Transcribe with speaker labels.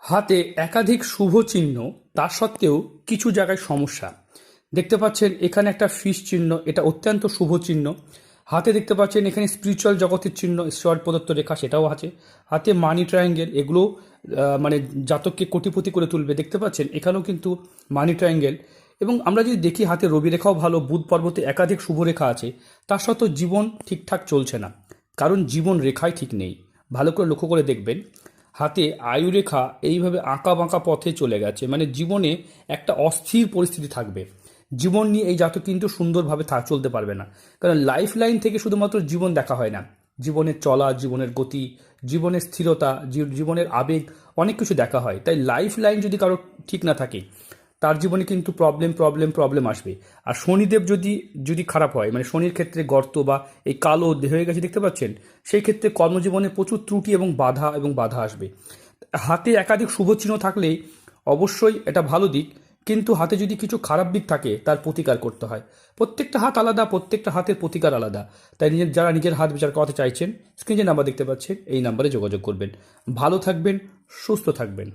Speaker 1: হাতে একাধিক শুভ চিহ্ন, তা সত্ত্বেও কিছু জায়গায় সমস্যা। দেখতে পাচ্ছেন এখানে একটা ফিশ চিহ্ন, এটা অত্যন্ত শুভ চিহ্ন। হাতে দেখতে পাচ্ছেন এখানে স্পিরিচুয়াল জগতের চিহ্ন, ঈশ্বর প্রদত্ত রেখা, সেটাও আছে। হাতে মানি ট্রায়াঙ্গেল, এগুলো মানে জাতককে কোটিপতি করে তুলবে। দেখতে পাচ্ছেন এখানেও কিন্তু মানি ট্রায়াঙ্গেল। এবং আমরা যদি দেখি হাতে রবি রেখাও ভালো, বুধ পর্বতে একাধিক শুভ রেখা আছে। তার সত্ত্বেও জীবন ঠিকঠাক চলছে না, কারণ জীবন রেখাই ঠিক নেই। ভালো করে লক্ষ্য করে দেখবেন, হাতে আয়ুরেখা এইভাবে আঁকা বাঁকা পথে চলে গেছে, মানে জীবনে একটা অস্থির পরিস্থিতি থাকবে। জীবন নিয়ে এই জাতক কিন্তু সুন্দরভাবে চলতে পারবে না, কারণ লাইফ লাইন থেকে শুধুমাত্র জীবন দেখা হয় না, জীবনের চলা, জীবনের গতি, জীবনের স্থিরতা, জীবনের আবেগ, অনেক কিছু দেখা হয়। তাই লাইফ লাইন যদি কারো ঠিক না থাকে, তার জীবনে কিন্তু প্রবলেম প্রবলেম প্রবলেম আসবে। আর শনিদেব যদি যদি খারাপ হয়, মানে শনির ক্ষেত্রে গর্ত বা এই কালো হয়ে গেছে দেখতে পাচ্ছেন, সেই ক্ষেত্রে কর্মজীবনে প্রচুর ত্রুটি এবং বাধা আসবে। হাতে একাধিক শুভ চিহ্ন থাকলে অবশ্যই এটা ভালো দিক, কিন্তু হাতে যদি কিছু খারাপ দিক থাকে তার প্রতিকার করতে হয়। প্রত্যেকটা হাত আলাদা, প্রত্যেকটা হাতের প্রতিকার আলাদা। তাই যারা নিজের হাত বিচার করাতে চাইছেন, স্ক্রিনে যে নাম্বার দেখতে পাচ্ছেন এই নাম্বারে যোগাযোগ করবেন। ভালো থাকবেন, সুস্থ থাকবেন।